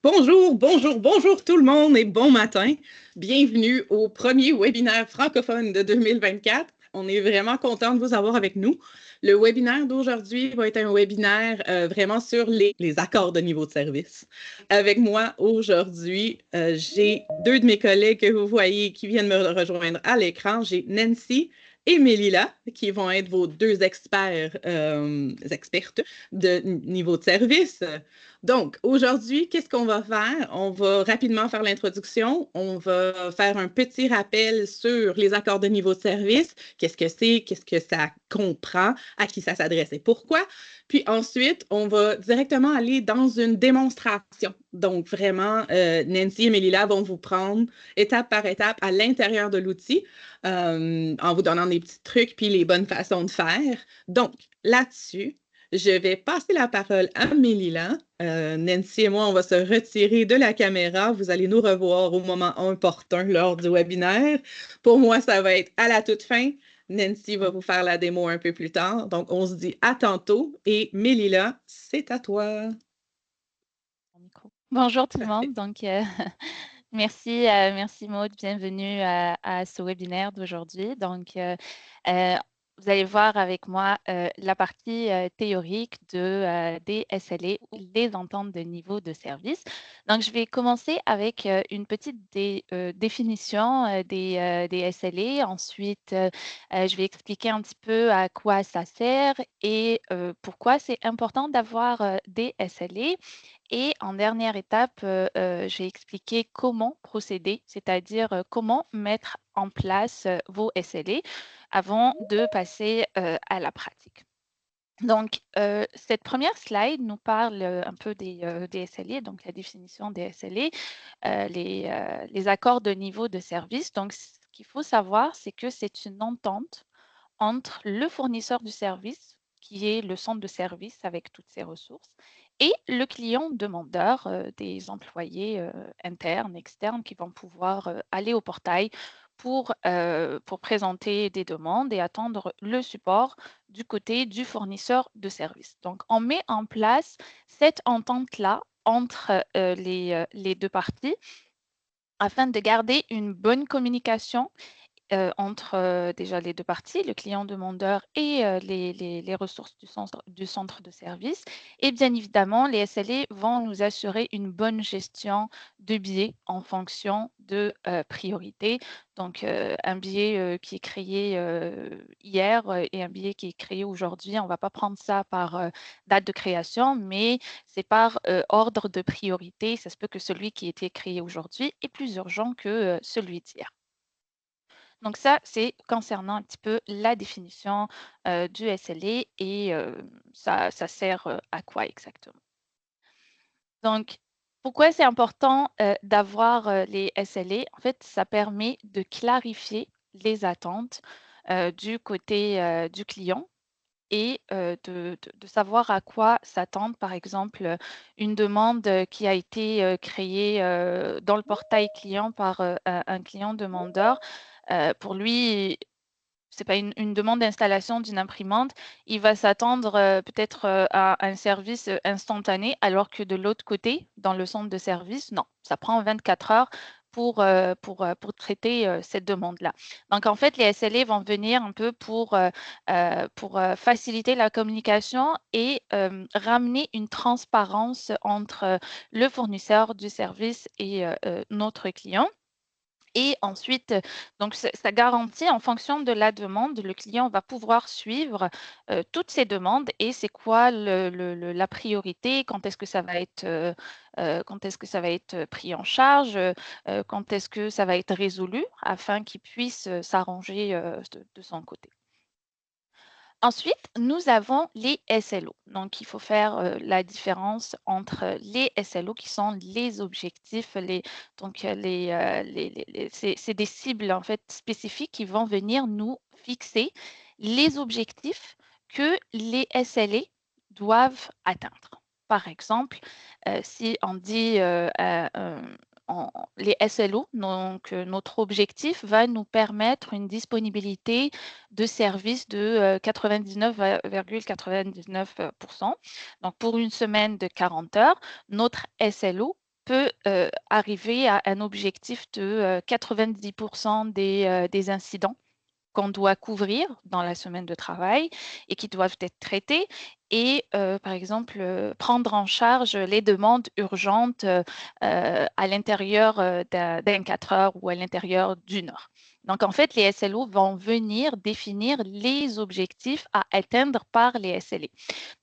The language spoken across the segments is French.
Bonjour, bonjour, bonjour tout le monde et bon matin. Bienvenue au premier webinaire francophone de 2024. On est vraiment content de vous avoir avec nous. Le webinaire d'aujourd'hui va être un webinaire vraiment sur les accords de niveau de service. Avec moi aujourd'hui, j'ai deux de mes collègues que vous voyez qui viennent me rejoindre à l'écran. J'ai Nancy et Mélila qui vont être vos deux expertes de niveau de service. Donc, aujourd'hui, qu'est-ce qu'on va faire? On va rapidement faire l'introduction. On va faire un petit rappel sur les accords de niveau de service. Qu'est-ce que c'est? Qu'est-ce que ça comprend? À qui ça s'adresse et pourquoi? Puis ensuite, on va directement aller dans une démonstration. Donc, vraiment, Nancy et Mélila vont vous prendre étape par étape à l'intérieur de l'outil en vous donnant des petits trucs puis les bonnes façons de faire. Donc, là-dessus, je vais passer la parole à Mélila. Nancy et moi, on va se retirer de la caméra. Vous allez nous revoir au moment opportun lors du webinaire. Pour moi, ça va être à la toute fin. Nancy va vous faire la démo un peu plus tard. Donc, on se dit à tantôt. Et Mélila, c'est à toi. Bonjour tout le Parfait. monde. Donc, merci, merci Maud. Bienvenue à ce webinaire d'aujourd'hui. Donc, vous allez voir avec moi la partie théorique des SLA ou les ententes de niveau de service. Donc, je vais commencer avec une petite définition des SLA. Ensuite, je vais expliquer un petit peu à quoi ça sert et pourquoi c'est important d'avoir des SLA. Et en dernière étape, je vais expliquer comment procéder, c'est-à-dire comment mettre en place vos SLA avant de passer à la pratique. Donc, cette première slide nous parle un peu des SLA, donc la définition des SLA, les accords de niveau de service. Donc, ce qu'il faut savoir, c'est que c'est une entente entre le fournisseur du service, qui est le centre de service avec toutes ses ressources, et le client demandeur, des employés internes, externes, qui vont pouvoir aller au portail pour présenter des demandes et attendre le support du côté du fournisseur de service. Donc, on met en place cette entente-là entre les deux parties afin de garder une bonne communication entre déjà les deux parties, le client demandeur et les ressources du centre de service. Et bien évidemment, les SLA vont nous assurer une bonne gestion de billets en fonction de priorité. Donc, un billet qui est créé hier et un billet qui est créé aujourd'hui, on ne va pas prendre ça par date de création, mais c'est par ordre de priorité. Ça se peut que celui qui a été créé aujourd'hui est plus urgent que celui d'hier. Donc ça, c'est concernant un petit peu la définition du SLA et ça sert à quoi exactement. Donc, pourquoi c'est important d'avoir les SLA? En fait, ça permet de clarifier les attentes du côté du client et de savoir à quoi s'attendre. Par exemple, une demande qui a été créée dans le portail client par un client demandeur. Pour lui, c'est pas une demande d'installation d'une imprimante, il va s'attendre peut-être à un service instantané, alors que de l'autre côté, dans le centre de service, non, ça prend 24 heures pour traiter cette demande-là. Donc, en fait, les SLA vont venir un peu pour faciliter la communication et ramener une transparence entre le fournisseur du service et notre client. Et ensuite, donc ça garantit en fonction de la demande, le client va pouvoir suivre toutes ces demandes et c'est quoi la priorité, quand est-ce que ça va être, quand est-ce que ça va être pris en charge, quand est-ce que ça va être résolu afin qu'il puisse s'arranger de son côté. Ensuite, nous avons les SLO. Donc, il faut faire la différence entre les SLO qui sont les objectifs, donc c'est des cibles en fait spécifiques qui vont venir nous fixer les objectifs que les SLA doivent atteindre. Par exemple, si on dit les SLO, donc notre objectif va nous permettre une disponibilité de services de 99,99%. Donc, pour une semaine de 40 heures, notre SLO peut arriver à un objectif de 90% des incidents qu'on doit couvrir dans la semaine de travail et qui doivent être traités et, par exemple, prendre en charge les demandes urgentes à l'intérieur d'un 4 heures ou à l'intérieur d'une heure. Donc, en fait, les SLO vont venir définir les objectifs à atteindre par les SLA.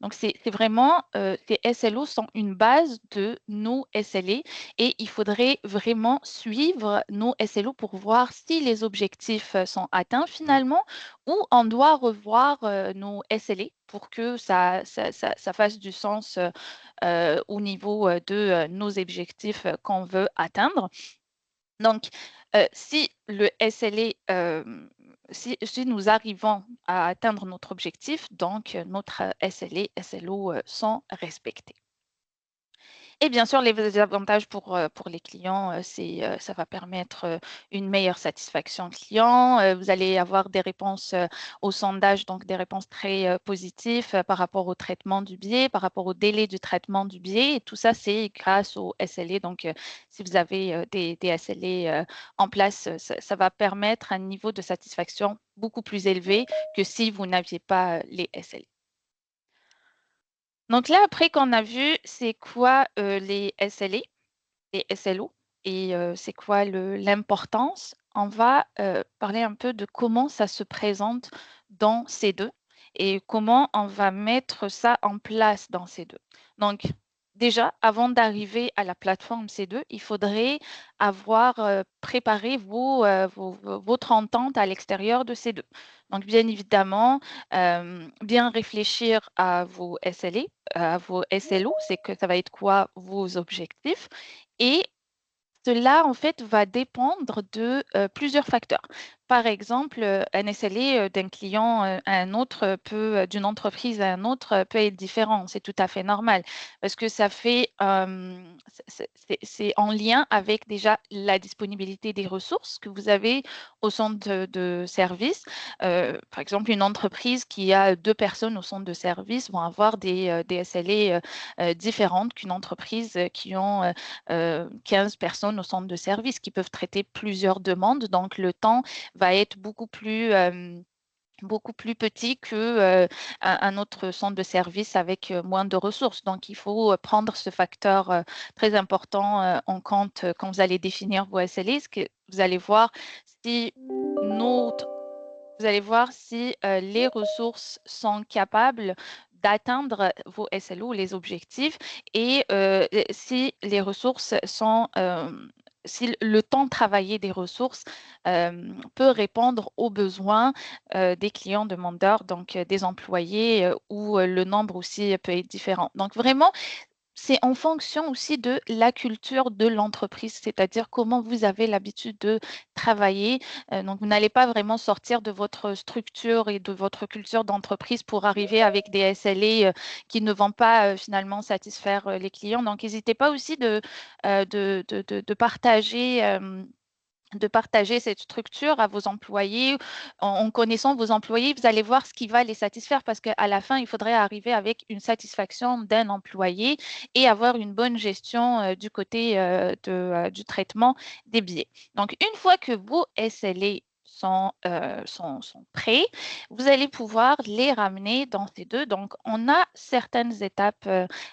Donc, c'est vraiment, ces SLO sont une base de nos SLA et il faudrait vraiment suivre nos SLO pour voir si les objectifs sont atteints finalement ou on doit revoir nos SLA pour que ça fasse du sens au niveau de nos objectifs qu'on veut atteindre. Donc, si le SLA, si nous arrivons à atteindre notre objectif, donc notre SLA, SLO sont respectés. Et bien sûr, les avantages pour les clients, ça va permettre une meilleure satisfaction client. Vous allez avoir des réponses au sondage, donc des réponses très positives par rapport au traitement du billet, par rapport au délai du traitement du billet. Et tout ça, c'est grâce au SLA. Donc, si vous avez des SLA en place, ça va permettre un niveau de satisfaction beaucoup plus élevé que si vous n'aviez pas les SLA. Donc là, après qu'on a vu c'est quoi les SLA, les SLO et c'est quoi l'importance, on va parler un peu de comment ça se présente dans C2 et comment on va mettre ça en place dans C2. Donc, déjà, avant d'arriver à la plateforme C2, il faudrait avoir préparé votre entente à l'extérieur de C2. Donc, bien évidemment, bien réfléchir à vos SLA, à vos SLO, c'est que ça va être quoi vos objectifs. Et cela, en fait, va dépendre de plusieurs facteurs. Par exemple, un SLA d'un client à un autre d'une entreprise à un autre peut être différent. C'est tout à fait normal parce que ça fait, c'est en lien avec déjà la disponibilité des ressources que vous avez au centre de service. Par exemple, une entreprise qui a 2 personnes au centre de service vont avoir des SLA différentes qu'une entreprise qui ont 15 personnes au centre de service qui peuvent traiter plusieurs demandes. Donc, le temps va être beaucoup plus petit que un autre centre de service avec moins de ressources. Donc, il faut prendre ce facteur très important en compte quand vous allez définir vos SLA. Que vous allez voir si les ressources sont capables d'atteindre vos SLO, les objectifs, et si les ressources sont, si le temps travaillé des ressources peut répondre aux besoins des clients demandeurs, donc des employés, où le nombre aussi peut être différent. Donc vraiment, c'est en fonction aussi de la culture de l'entreprise, c'est-à-dire comment vous avez l'habitude de travailler. Donc, vous n'allez pas vraiment sortir de votre structure et de votre culture d'entreprise pour arriver avec des SLA qui ne vont pas finalement satisfaire les clients. Donc, n'hésitez pas aussi de partager. De partager cette structure à vos employés. En connaissant vos employés, vous allez voir ce qui va les satisfaire parce qu'à la fin, il faudrait arriver avec une satisfaction d'un employé et avoir une bonne gestion du côté du traitement des billets. Donc, une fois que vos SLA sont prêts, vous allez pouvoir les ramener dans ces deux. Donc, on a certaines étapes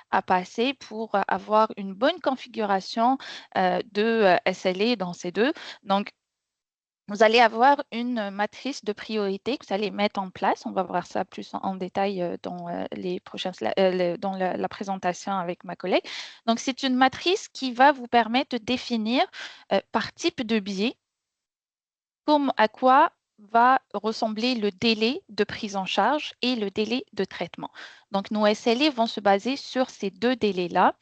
à passer pour avoir une bonne configuration de SLA dans ces deux. Donc, vous allez avoir une matrice de priorité que vous allez mettre en place. On va voir ça plus en détail dans les prochaines dans la présentation avec ma collègue. Donc, c'est une matrice qui va vous permettre de définir par type de billet à quoi va ressembler le délai de prise en charge et le délai de traitement. Donc, nos SLA vont se baser sur ces deux délais-là.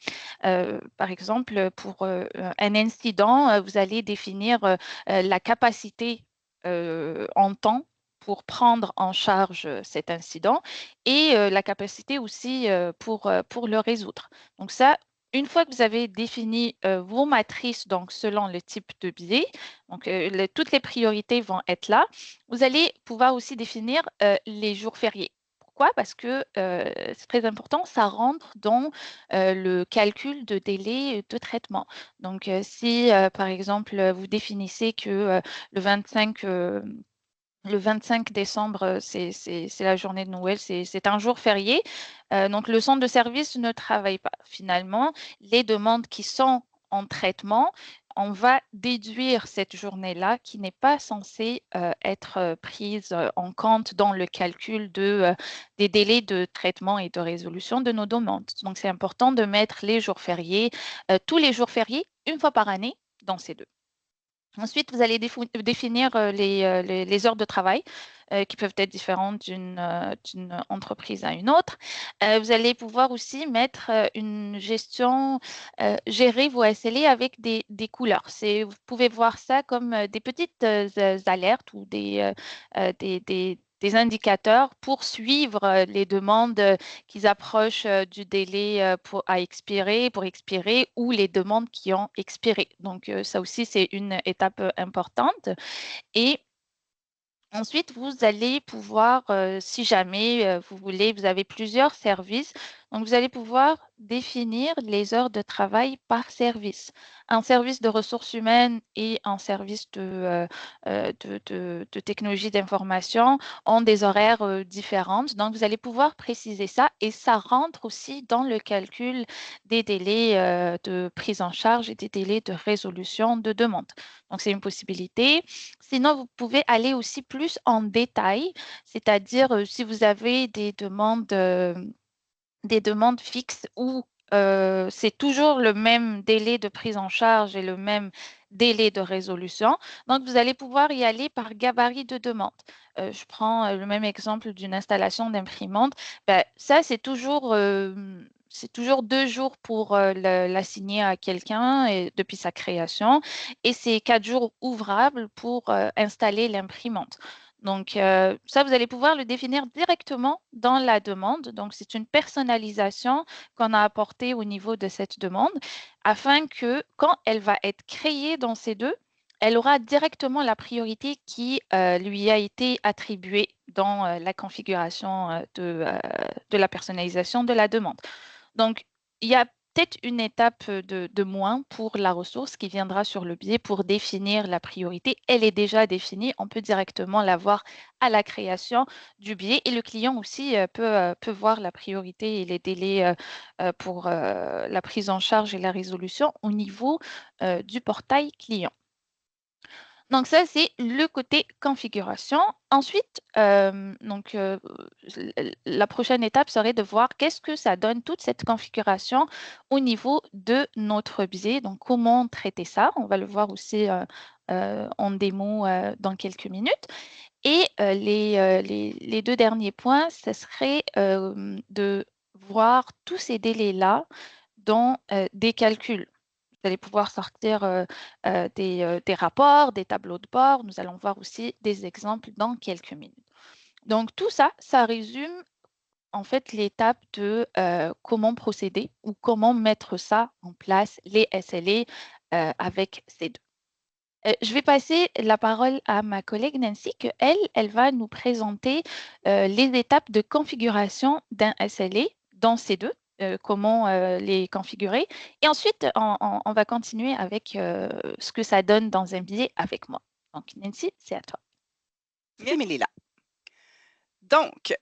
Par exemple, pour un incident, vous allez définir la capacité en temps pour prendre en charge cet incident et la capacité aussi pour le résoudre. Donc ça, une fois que vous avez défini vos matrices, donc selon le type de billet, donc toutes les priorités vont être là, vous allez pouvoir aussi définir les jours fériés. Pourquoi? Parce que c'est très important, ça rentre dans le calcul de délai de traitement. Donc, si par exemple, vous définissez que le 25 le 25 décembre, c'est la journée de Noël, c'est un jour férié. Donc, le centre de service ne travaille pas. Finalement, les demandes qui sont en traitement, on va déduire cette journée-là qui n'est pas censée être prise en compte dans le calcul des délais de traitement et de résolution de nos demandes. Donc, c'est important de mettre les jours fériés, tous les jours fériés, une fois par année, dans ces deux. Ensuite, vous allez définir les heures de travail qui peuvent être différentes d'une entreprise à une autre. Vous allez pouvoir aussi mettre une gestion, gérer vos SLA avec des couleurs. Vous pouvez voir ça comme des petites alertes ou des indicateurs pour suivre les demandes qui approchent du délai pour expirer ou les demandes qui ont expiré. Donc, ça aussi, c'est une étape importante. Et ensuite, vous allez pouvoir, si jamais vous voulez, vous avez plusieurs services, donc vous allez pouvoir définir les heures de travail par service. Un service de ressources humaines et un service de technologie d'information ont des horaires différentes. Donc, vous allez pouvoir préciser ça et ça rentre aussi dans le calcul des délais de prise en charge et des délais de résolution de demande. Donc, c'est une possibilité. Sinon, vous pouvez aller aussi plus en détail, c'est-à-dire si vous avez des demandes fixes où c'est toujours le même délai de prise en charge et le même délai de résolution. Donc, vous allez pouvoir y aller par gabarit de demande. Je prends le même exemple d'une installation d'imprimante. Ben, ça, c'est toujours 2 jours pour l'assigner à quelqu'un depuis sa création et c'est 4 jours ouvrables pour installer l'imprimante. Donc, ça, vous allez pouvoir le définir directement dans la demande. Donc, c'est une personnalisation qu'on a apportée au niveau de cette demande afin que quand elle va être créée dans ces deux, elle aura directement la priorité qui lui a été attribuée dans la configuration de la personnalisation de la demande. Donc, il y a peut-être une étape de moins pour la ressource qui viendra sur le biais pour définir la priorité. Elle est déjà définie, on peut directement la voir à la création du biais et le client aussi peut voir la priorité et les délais pour la prise en charge et la résolution au niveau du portail client. Donc ça, c'est le côté configuration. Ensuite, la prochaine étape serait de voir qu'est-ce que ça donne toute cette configuration au niveau de notre biais. Donc, comment traiter ça? On va le voir aussi en démo dans quelques minutes. Et les deux derniers points, ce serait de voir tous ces délais-là dans des calculs. Vous allez pouvoir sortir des rapports, des tableaux de bord. Nous allons voir aussi des exemples dans quelques minutes. Donc, tout ça, ça résume en fait l'étape de comment procéder ou comment mettre ça en place, les SLA avec ces deux. Je vais passer la parole à ma collègue Nancy, que elle va nous présenter les étapes de configuration d'un SLA dans ces deux, comment les configurer. Et ensuite, on va continuer avec ce que ça donne dans un billet avec moi. Donc, Nancy, c'est à toi. Merci, Mélila. Donc,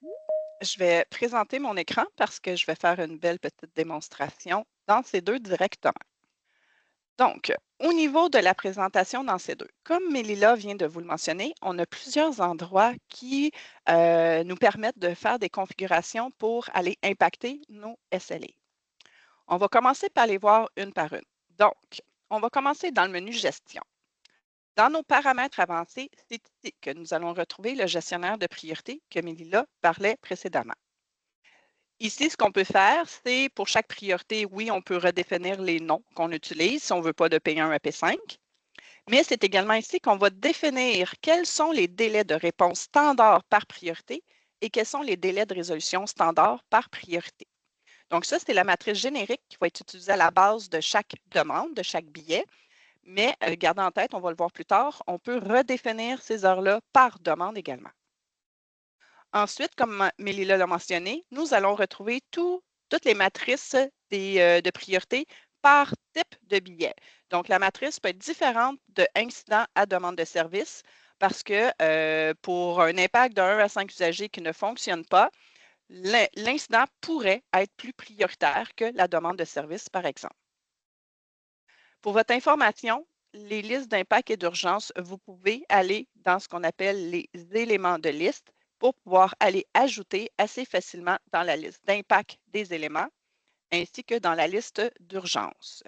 je vais présenter mon écran parce que je vais faire une belle petite démonstration dans ces deux directement. Donc, au niveau de la présentation dans ces deux, comme Mélila vient de vous le mentionner, on a plusieurs endroits qui nous permettent de faire des configurations pour aller impacter nos SLA. On va commencer par les voir une par une. Donc, on va commencer dans le menu Gestion. Dans nos paramètres avancés, c'est ici que nous allons retrouver le gestionnaire de priorité que Mélila parlait précédemment. Ici, ce qu'on peut faire, c'est pour chaque priorité, oui, on peut redéfinir les noms qu'on utilise si on ne veut pas de P1 à P5, mais c'est également ici qu'on va définir quels sont les délais de réponse standard par priorité et quels sont les délais de résolution standard par priorité. Donc ça, c'est la matrice générique qui va être utilisée à la base de chaque demande, de chaque billet, mais gardez en tête, on va le voir plus tard, on peut redéfinir ces heures-là par demande également. Ensuite, comme Mélila l'a mentionné, nous allons retrouver toutes les matrices de priorité par type de billet. Donc, la matrice peut être différente de incident à demande de service parce que pour un impact de 1 à 5 usagers qui ne fonctionne pas, l'incident pourrait être plus prioritaire que la demande de service, par exemple. Pour votre information, les listes d'impact et d'urgence, vous pouvez aller dans ce qu'on appelle les éléments de liste pour pouvoir aller ajouter assez facilement dans la liste d'impact des éléments ainsi que dans la liste d'urgence.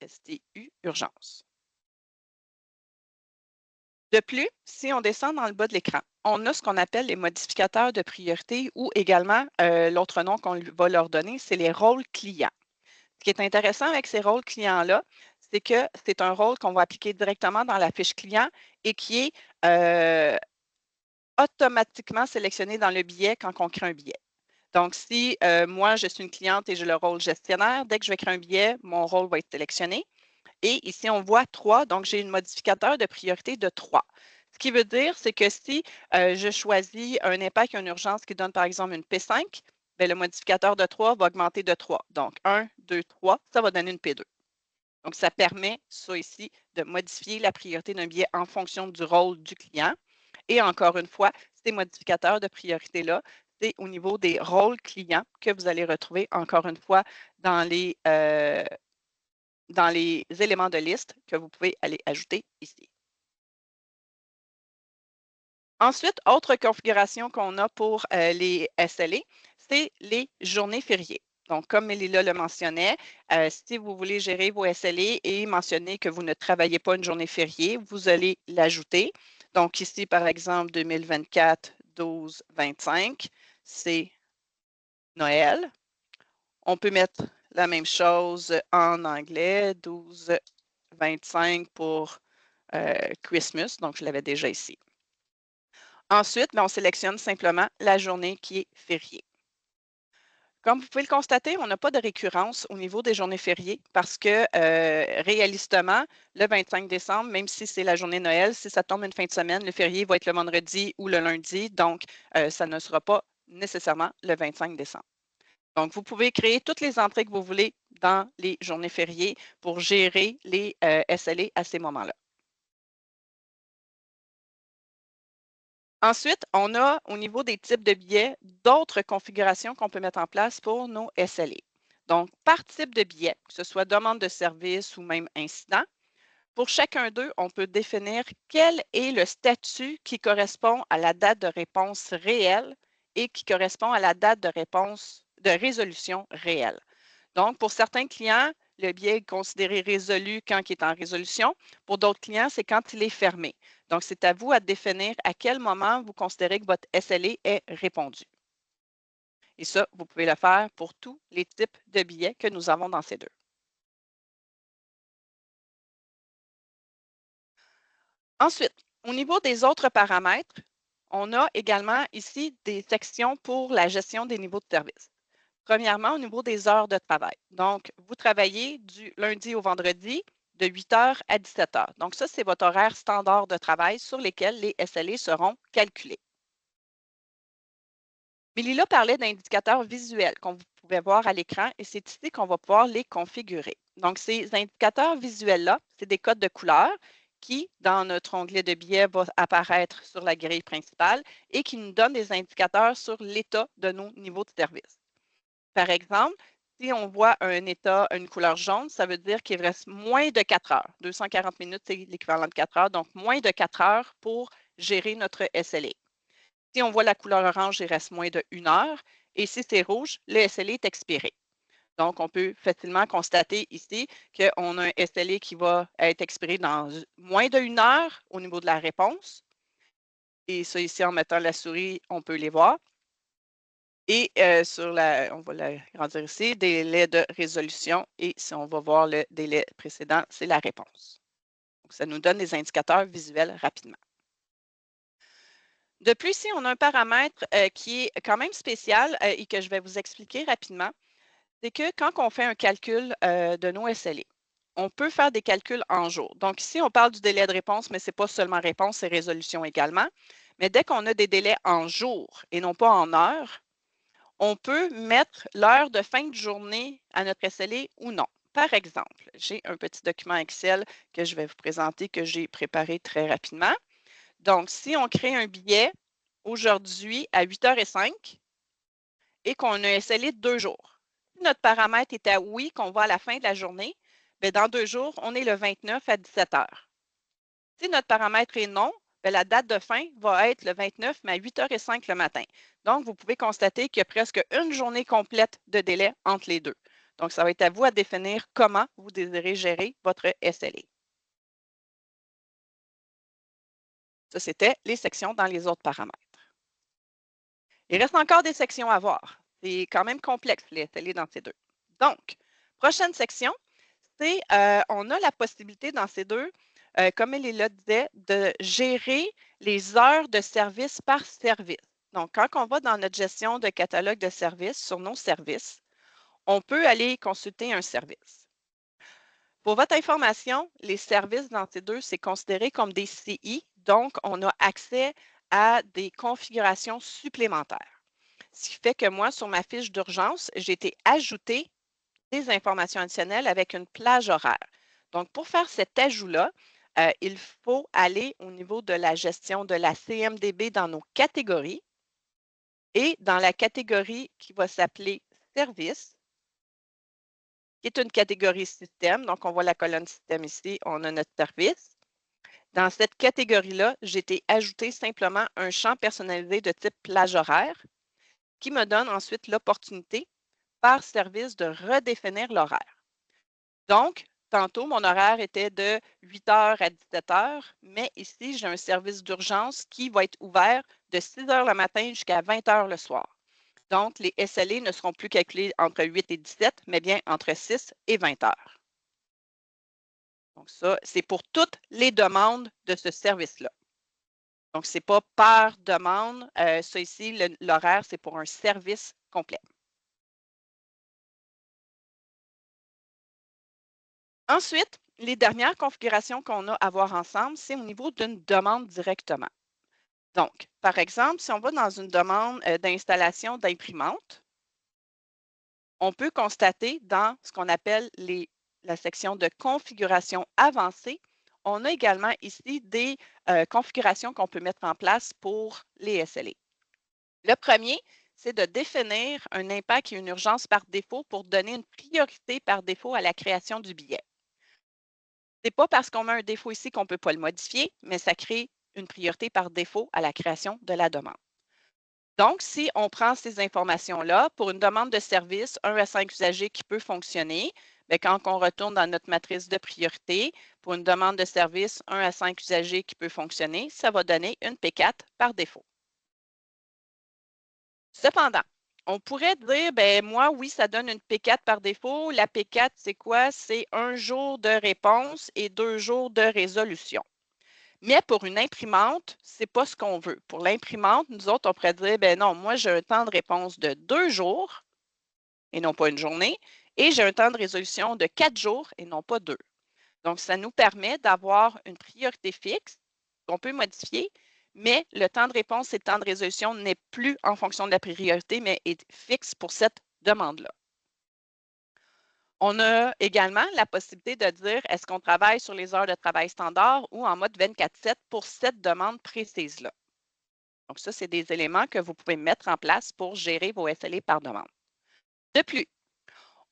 STU, urgence. De plus, si on descend dans le bas de l'écran, on a ce qu'on appelle les modificateurs de priorité ou également, l'autre nom qu'on va leur donner, c'est les rôles clients. Ce qui est intéressant avec ces rôles clients-là, c'est que c'est un rôle qu'on va appliquer directement dans la fiche client et qui est automatiquement sélectionné dans le billet quand on crée un billet. Donc, si moi, je suis une cliente et j'ai le rôle gestionnaire, dès que je vais créer un billet, mon rôle va être sélectionné. Et ici, on voit 3, donc j'ai un modificateur de priorité de 3. Ce qui veut dire, c'est que si je choisis un impact et une urgence qui donne, par exemple, une P5, bien, le modificateur de 3 va augmenter de 3. Donc, 1, 2, 3, ça va donner une P2. Donc, ça permet, ça ici, de modifier la priorité d'un billet en fonction du rôle du client. Et encore une fois, ces modificateurs de priorité-là, c'est au niveau des rôles clients que vous allez retrouver, encore une fois, dans les éléments de liste que vous pouvez aller ajouter ici. Ensuite, autre configuration qu'on a pour les SLA, c'est les journées fériées. Donc, comme Mélila le mentionnait, si vous voulez gérer vos SLA et mentionner que vous ne travaillez pas une journée fériée, vous allez l'ajouter. Donc, ici, par exemple, 2024, 12-25, c'est Noël. On peut mettre la même chose en anglais, 12-25 pour Christmas. Donc, je l'avais déjà ici. Ensuite, on sélectionne simplement la journée qui est fériée. Comme vous pouvez le constater, on n'a pas de récurrence au niveau des journées fériées parce que réalistement, le 25 décembre, même si c'est la journée de Noël, si ça tombe une fin de semaine, le férié va être le vendredi ou le lundi, donc ça ne sera pas nécessairement le 25 décembre. Donc, vous pouvez créer toutes les entrées que vous voulez dans les journées fériées pour gérer les SLA à ces moments-là. Ensuite, on a au niveau des types de billets d'autres configurations qu'on peut mettre en place pour nos SLA. Donc, par type de billet, que ce soit demande de service ou même incident, pour chacun d'eux, on peut définir quel est le statut qui correspond à la date de réponse réelle et qui correspond à la date de réponse de résolution réelle. Donc, pour certains clients, le billet est considéré résolu quand il est en résolution. Pour d'autres clients, c'est quand il est fermé. Donc, c'est à vous à définir à quel moment vous considérez que votre SLA est répondu. Et ça, vous pouvez le faire pour tous les types de billets que nous avons dans ces deux. Ensuite, au niveau des autres paramètres, on a également ici des sections pour la gestion des niveaux de service. Premièrement, au niveau des heures de travail. Donc, vous travaillez du lundi au vendredi de 8 h à 17 h. Donc, ça, c'est votre horaire standard de travail sur lesquels les SLA seront calculés. Mélila parlait d'indicateurs visuels qu'on pouvait voir à l'écran et c'est ici qu'on va pouvoir les configurer. Donc, ces indicateurs visuels-là, c'est des codes de couleur qui, dans notre onglet de billets, vont apparaître sur la grille principale et qui nous donnent des indicateurs sur l'état de nos niveaux de service. Par exemple, si on voit un état, une couleur jaune, ça veut dire qu'il reste moins de 4 heures. 240 minutes, c'est l'équivalent de 4 heures, donc moins de 4 heures pour gérer notre SLA. Si on voit la couleur orange, il reste moins de 1 heure. Et si c'est rouge, le SLA est expiré. Donc, on peut facilement constater ici qu'on a un SLA qui va être expiré dans moins de 1 heure au niveau de la réponse. Et ça, ici, en mettant la souris, on peut les voir. Et on va l'agrandir ici, délai de résolution. Et si on va voir le délai précédent, c'est la réponse. Donc, ça nous donne des indicateurs visuels rapidement. De plus, ici, on a un paramètre qui est quand même spécial et que je vais vous expliquer rapidement. C'est que quand on fait un calcul de nos SLA, on peut faire des calculs en jours. Donc ici, on parle du délai de réponse, mais ce n'est pas seulement réponse, c'est résolution également. Mais dès qu'on a des délais en jours et non pas en heures, on peut mettre l'heure de fin de journée à notre SLA ou non. Par exemple, j'ai un petit document Excel que je vais vous présenter que j'ai préparé très rapidement. Donc, si on crée un billet aujourd'hui à 8h05 et qu'on a un SLA de 2 jours, si notre paramètre est à oui, qu'on va à la fin de la journée, bien, dans 2 jours, on est le 29 à 17h. Si notre paramètre est non, bien, la date de fin va être le 29, mais à 8h05 le matin. Donc, vous pouvez constater qu'il y a presque une journée complète de délai entre les deux. Donc, ça va être à vous à définir comment vous désirez gérer votre SLA. Ça, c'était les sections dans les autres paramètres. Il reste encore des sections à voir. C'est quand même complexe, les SLA dans ces deux. Donc, prochaine section, c'est on a la possibilité dans ces deux, comme Eléla disait, de gérer les heures de service par service. Donc, quand on va dans notre gestion de catalogue de services sur nos services, on peut aller consulter un service. Pour votre information, les services dans ces deux, c'est considéré comme des CI, donc on a accès à des configurations supplémentaires. Ce qui fait que moi, sur ma fiche d'urgence, j'ai été ajouté des informations additionnelles avec une plage horaire. Donc, pour faire cet ajout-là, il faut aller au niveau de la gestion de la CMDB dans nos catégories et dans la catégorie qui va s'appeler Service, qui est une catégorie système. Donc, on voit la colonne système ici, on a notre service. Dans cette catégorie-là, j'ai été ajouté simplement un champ personnalisé de type plage horaire qui me donne ensuite l'opportunité par service de redéfinir l'horaire. Donc, tantôt, mon horaire était de 8h à 17h, mais ici, j'ai un service d'urgence qui va être ouvert de 6h le matin jusqu'à 20h le soir. Donc, les SLA ne seront plus calculés entre 8 et 17, mais bien entre 6 et 20 heures. Donc, ça, c'est pour toutes les demandes de ce service-là. Donc, ce n'est pas par demande. Ça ici, l'horaire, c'est pour un service complet. Ensuite, les dernières configurations qu'on a à voir ensemble, c'est au niveau d'une demande directement. Donc, par exemple, si on va dans une demande d'installation d'imprimante, on peut constater dans ce qu'on appelle la section de configuration avancée, on a également ici des configurations qu'on peut mettre en place pour les SLA. Le premier, c'est de définir un impact et une urgence par défaut pour donner une priorité par défaut à la création du billet. Ce n'est pas parce qu'on met un défaut ici qu'on ne peut pas le modifier, mais ça crée une priorité par défaut à la création de la demande. Donc, si on prend ces informations-là, pour une demande de service, 1 à 5 usagers qui peut fonctionner, bien, quand on retourne dans notre matrice de priorité, pour une demande de service, 1 à 5 usagers qui peut fonctionner, ça va donner une P4 par défaut. Cependant, on pourrait dire, ben moi, oui, ça donne une P4 par défaut. La P4, c'est quoi? C'est 1 jour de réponse et 2 jours de résolution. Mais pour une imprimante, ce n'est pas ce qu'on veut. Pour l'imprimante, nous autres, on pourrait dire, ben non, moi, j'ai un temps de réponse de 2 jours et non pas une journée, et j'ai un temps de résolution de 4 jours et non pas 2. Donc, ça nous permet d'avoir une priorité fixe qu'on peut modifier, mais le temps de réponse et le temps de résolution n'est plus en fonction de la priorité, mais est fixe pour cette demande-là. On a également la possibilité de dire est-ce qu'on travaille sur les heures de travail standard ou en mode 24/7 pour cette demande précise-là. Donc, ça, c'est des éléments que vous pouvez mettre en place pour gérer vos SLA par demande. De plus,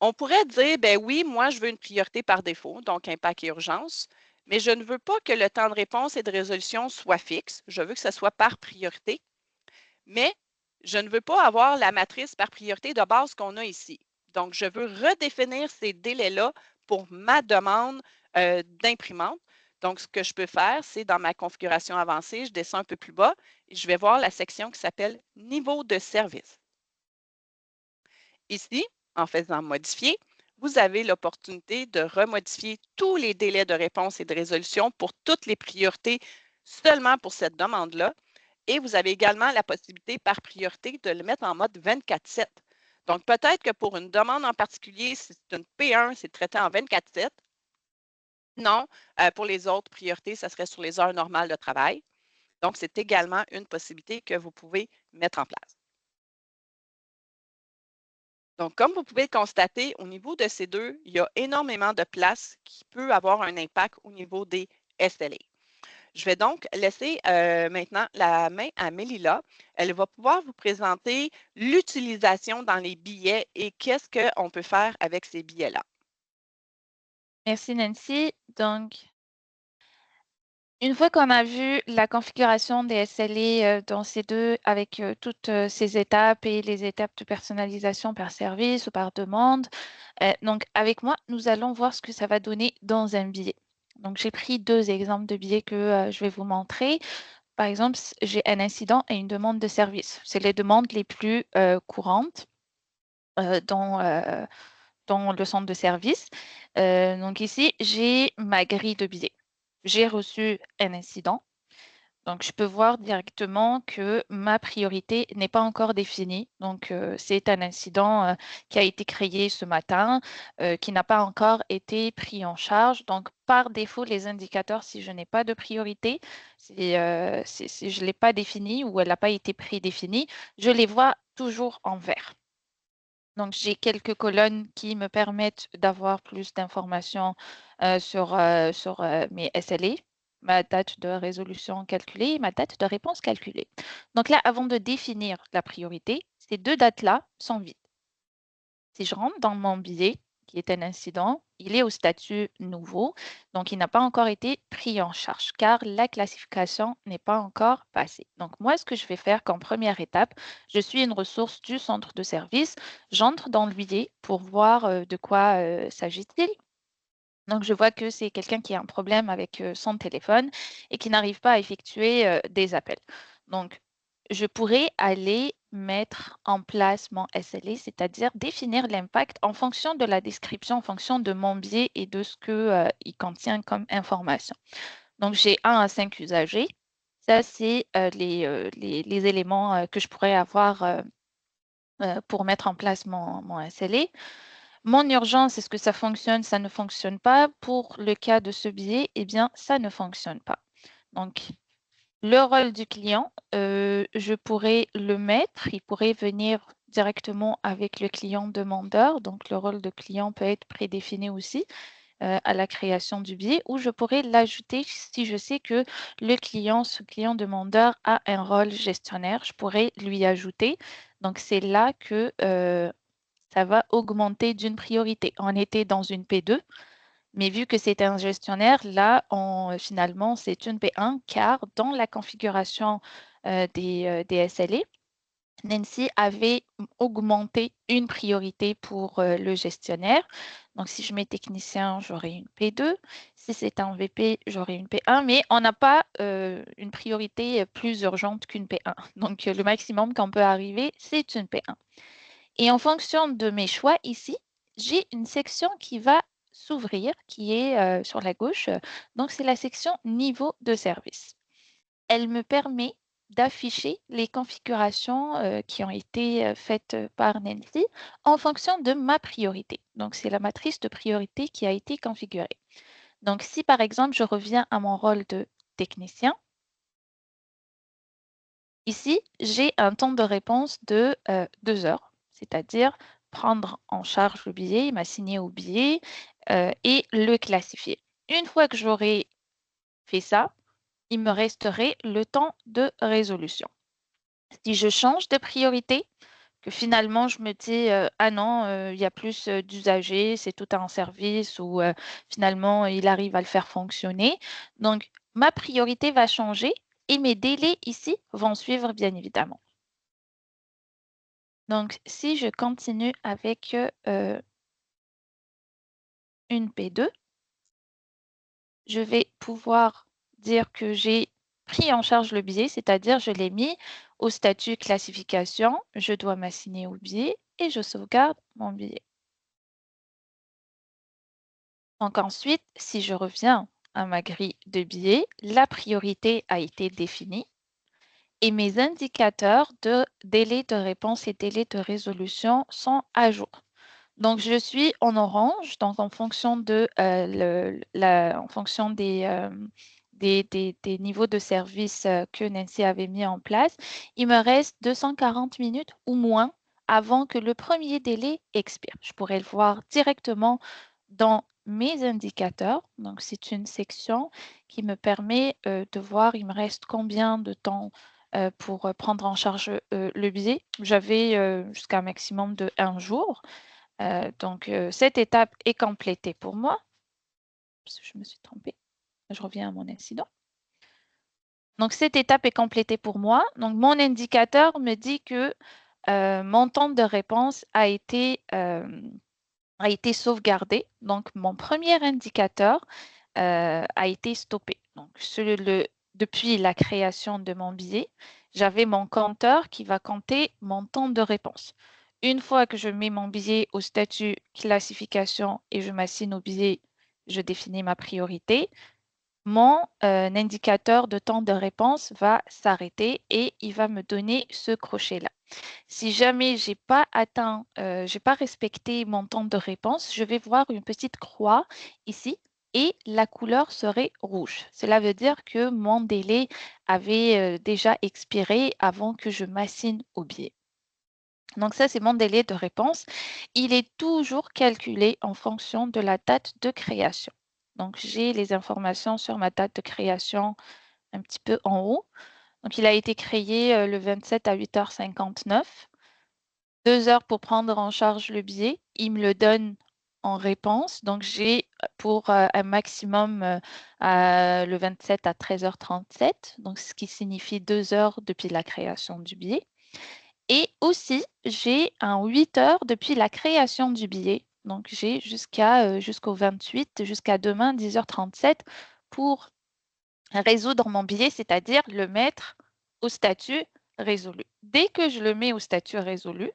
on pourrait dire, ben oui, moi, je veux une priorité par défaut, donc impact et urgence, mais je ne veux pas que le temps de réponse et de résolution soit fixe. Je veux que ce soit par priorité, mais je ne veux pas avoir la matrice par priorité de base qu'on a ici. Donc, je veux redéfinir ces délais-là pour ma demande d'imprimante. Donc, ce que je peux faire, c'est dans ma configuration avancée, je descends un peu plus bas et je vais voir la section qui s'appelle « Niveau de service ». Ici, en faisant « Modifier », vous avez l'opportunité de remodifier tous les délais de réponse et de résolution pour toutes les priorités seulement pour cette demande-là. Et vous avez également la possibilité par priorité de le mettre en mode 24/7. Donc, peut-être que pour une demande en particulier, si c'est une P1, c'est traité en 24/7. Non, pour les autres priorités, ça serait sur les heures normales de travail. Donc, c'est également une possibilité que vous pouvez mettre en place. Donc, comme vous pouvez le constater, au niveau de ces deux, il y a énormément de places qui peut avoir un impact au niveau des SLA. Je vais donc laisser maintenant la main à Mélila. Elle va pouvoir vous présenter l'utilisation dans les billets et qu'est-ce qu'on peut faire avec ces billets-là. Merci Nancy. Donc, une fois qu'on a vu la configuration des SLA dans ces deux, avec toutes ces étapes et les étapes de personnalisation par service ou par demande, donc avec moi, nous allons voir ce que ça va donner dans un billet. Donc, j'ai pris deux exemples de billets que je vais vous montrer. Par exemple, j'ai un incident et une demande de service. C'est les demandes les plus courantes dans le centre de service. Donc ici, j'ai ma grille de billets. J'ai reçu un incident. Donc, je peux voir directement que ma priorité n'est pas encore définie. Donc, c'est un incident qui a été créé ce matin, qui n'a pas encore été pris en charge. Donc, par défaut, les indicateurs, si je n'ai pas de priorité, si je ne l'ai pas défini ou elle n'a pas été prédéfinie, je les vois toujours en vert. Donc, j'ai quelques colonnes qui me permettent d'avoir plus d'informations sur mes SLA, ma date de résolution calculée et ma date de réponse calculée. Donc là, avant de définir la priorité, ces deux dates-là sont vides. Si je rentre dans mon billet, qui est un incident, il est au statut nouveau, donc il n'a pas encore été pris en charge car la classification n'est pas encore passée. Donc moi, ce que je vais faire comme première étape, je suis une ressource du centre de service, j'entre dans le billet pour voir de quoi s'agit-il. Donc, je vois que c'est quelqu'un qui a un problème avec son téléphone et qui n'arrive pas à effectuer des appels. Donc, je pourrais aller mettre en place mon SLA, c'est-à-dire définir l'impact en fonction de la description, en fonction de mon biais et de ce qu'il contient comme information. Donc, j'ai 1 à 5 usagers. Ça, c'est les éléments que je pourrais avoir pour mettre en place mon SLA. Mon urgence, est-ce que ça fonctionne, ça ne fonctionne pas? Pour le cas de ce billet, eh bien, ça ne fonctionne pas. Donc, le rôle du client, je pourrais le mettre, il pourrait venir directement avec le client demandeur. Donc, le rôle de client peut être prédéfini aussi à la création du billet ou je pourrais l'ajouter si je sais que ce client demandeur a un rôle gestionnaire, je pourrais lui ajouter. Donc, c'est là que ça va augmenter d'une priorité. On était dans une P2, mais vu que c'est un gestionnaire, là, finalement, c'est une P1 car dans la configuration des SLA, Nancy avait augmenté une priorité pour le gestionnaire. Donc, si je mets technicien, j'aurai une P2. Si c'est un VP, j'aurai une P1, mais on n'a pas une priorité plus urgente qu'une P1. Donc, le maximum qu'on peut arriver, c'est une P1. Et en fonction de mes choix ici, j'ai une section qui va s'ouvrir, qui est sur la gauche. Donc, c'est la section niveau de service. Elle me permet d'afficher les configurations qui ont été faites par Nancy en fonction de ma priorité. Donc, c'est la matrice de priorité qui a été configurée. Donc, si par exemple, je reviens à mon rôle de technicien, ici, j'ai un temps de réponse de 2 heures, c'est-à-dire prendre en charge le billet, m'assigner au billet et le classifier. Une fois que j'aurai fait ça, il me resterait le temps de résolution. Si je change de priorité, que finalement je me dis ah non, il y a plus d'usagers, c'est tout un service ou finalement il arrive à le faire fonctionner. Donc ma priorité va changer et mes délais ici vont suivre bien évidemment. Donc si je continue avec une P2, je vais pouvoir dire que j'ai pris en charge le billet, c'est-à-dire je l'ai mis au statut classification, je dois m'assigner au billet et je sauvegarde mon billet. Donc ensuite, si je reviens à ma grille de billets, la priorité a été définie et mes indicateurs de délai de réponse et délai de résolution sont à jour. Donc, je suis en orange, donc en fonction, en fonction des niveaux de service que Nancy avait mis en place, il me reste 240 minutes ou moins avant que le premier délai expire. Je pourrais le voir directement dans mes indicateurs. Donc, c'est une section qui me permet de voir il me reste combien de temps pour prendre en charge le billet. J'avais jusqu'à un maximum de 1 jour. Donc, cette étape est complétée pour moi. Je me suis trompée. Je reviens à mon incident. Donc, cette étape est complétée pour moi. Donc, mon indicateur me dit que mon temps de réponse a été sauvegardé. Donc, mon premier indicateur a été stoppé. Donc, depuis la création de mon billet, j'avais mon compteur qui va compter mon temps de réponse. Une fois que je mets mon billet au statut classification et je m'assigne au billet, je définis ma priorité. Mon indicateur de temps de réponse va s'arrêter et il va me donner ce crochet-là. Si jamais j'ai pas respecté mon temps de réponse, je vais voir une petite croix ici et la couleur serait rouge. Cela veut dire que mon délai avait déjà expiré avant que je m'assigne au billet. Donc ça, c'est mon délai de réponse. Il est toujours calculé en fonction de la date de création. Donc j'ai les informations sur ma date de création un petit peu en haut. Donc il a été créé le 27 à 8h59. 2 heures pour prendre en charge le billet. Il me le donne en réponse. Donc, j'ai pour un maximum le 27 à 13h37, donc ce qui signifie 2 heures depuis la création du billet. Et aussi, j'ai un 8 heures depuis la création du billet. Donc, j'ai jusqu'au 28, jusqu'à demain, 10h37, pour résoudre mon billet, c'est-à-dire le mettre au statut résolu. Dès que je le mets au statut résolu,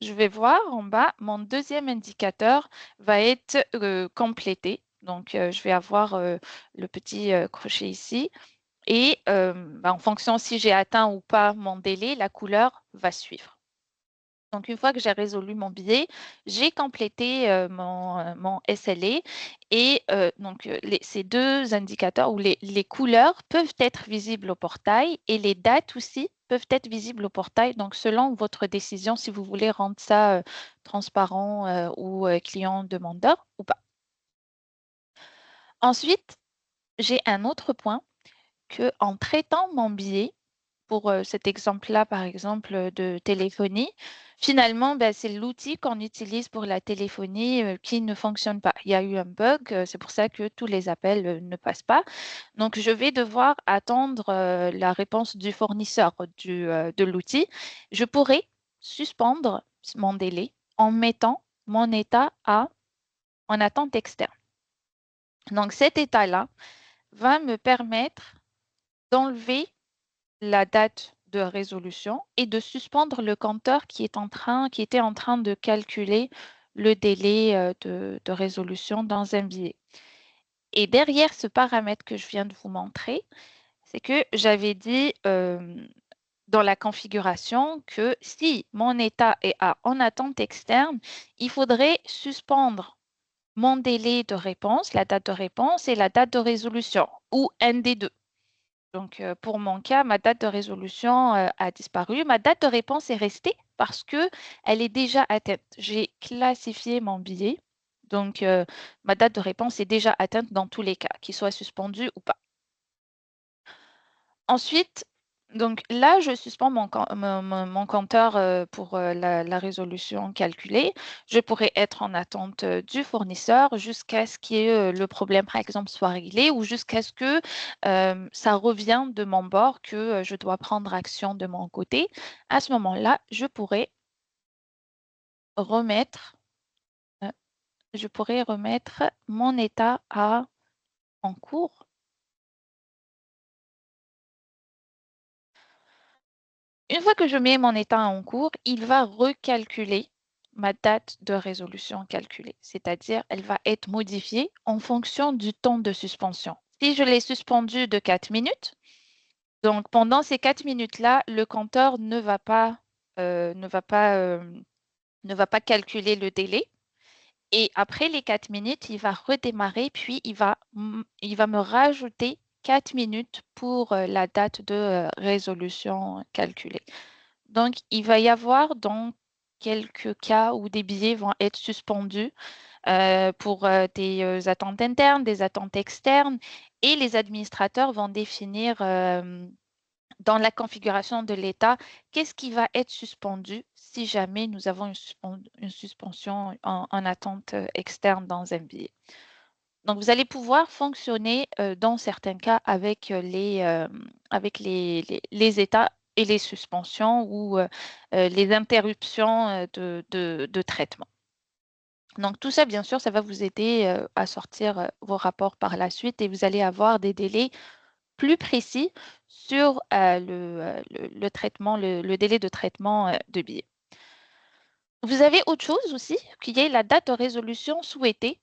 je vais voir en bas, mon deuxième indicateur va être complété. Donc, je vais avoir le petit crochet ici. Et en fonction si j'ai atteint ou pas mon délai, la couleur va suivre. Donc, une fois que j'ai résolu mon billet, j'ai complété mon SLA et donc ces deux indicateurs ou les couleurs peuvent être visibles au portail et les dates aussi peuvent être visibles au portail. Donc, selon votre décision, si vous voulez rendre ça transparent ou client demandeur ou pas. Ensuite, j'ai un autre point que en traitant mon billet, pour cet exemple-là, par exemple, de téléphonie, finalement, c'est l'outil qu'on utilise pour la téléphonie qui ne fonctionne pas. Il y a eu un bug, c'est pour ça que tous les appels ne passent pas. Donc, je vais devoir attendre la réponse du fournisseur de l'outil. Je pourrais suspendre mon délai en mettant mon état en attente externe. Donc, cet état-là va me permettre d'enlever la date de résolution et de suspendre le compteur qui était en train de calculer le délai de résolution dans un billet. Et derrière ce paramètre que je viens de vous montrer, c'est que j'avais dit dans la configuration que si mon état est en attente externe, il faudrait suspendre mon délai de réponse, la date de réponse et la date de résolution, ou un des deux. Donc, pour mon cas, ma date de résolution a disparu. Ma date de réponse est restée parce qu'elle est déjà atteinte. J'ai classifié mon billet. Donc, ma date de réponse est déjà atteinte dans tous les cas, qu'il soit suspendu ou pas. Ensuite, donc là, je suspends mon compteur pour la résolution calculée. Je pourrais être en attente du fournisseur jusqu'à ce que le problème, par exemple, soit réglé ou jusqu'à ce que ça revienne de mon bord que je dois prendre action de mon côté. À ce moment-là, je pourrais remettre mon état en cours. Une fois que je mets mon état en cours, il va recalculer ma date de résolution calculée, c'est-à-dire elle va être modifiée en fonction du temps de suspension. Si je l'ai suspendu de 4 minutes, donc pendant ces 4 minutes-là, le compteur ne va pas calculer le délai. Et après les 4 minutes, il va redémarrer, puis il va me rajouter 4 minutes pour la date de résolution calculée. Donc, il va y avoir dans quelques cas où des billets vont être suspendus pour des attentes internes, des attentes externes, et les administrateurs vont définir dans la configuration de l'État qu'est-ce qui va être suspendu si jamais nous avons une suspension en attente externe dans un billet. Donc, vous allez pouvoir fonctionner dans certains cas avec les États et les suspensions ou les interruptions de traitement. Donc, tout ça, bien sûr, ça va vous aider à sortir vos rapports par la suite et vous allez avoir des délais plus précis sur le traitement, le délai de traitement de billets. Vous avez autre chose aussi, qui est la date de résolution souhaitée,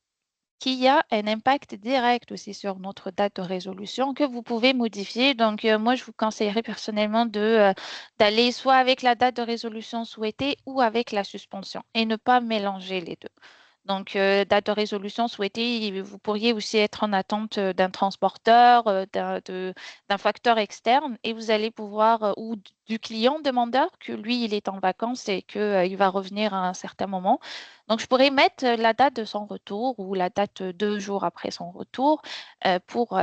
qui a un impact direct aussi sur notre date de résolution que vous pouvez modifier. Donc, moi, je vous conseillerais personnellement d'aller soit avec la date de résolution souhaitée ou avec la suspension et ne pas mélanger les deux. Donc, date de résolution souhaitée, vous pourriez aussi être en attente d'un transporteur, d'un facteur externe et vous allez pouvoir, ou du client demandeur, que lui, il est en vacances et qu'il va revenir à un certain moment. Donc, je pourrais mettre la date de son retour ou la date 2 jours après son retour pour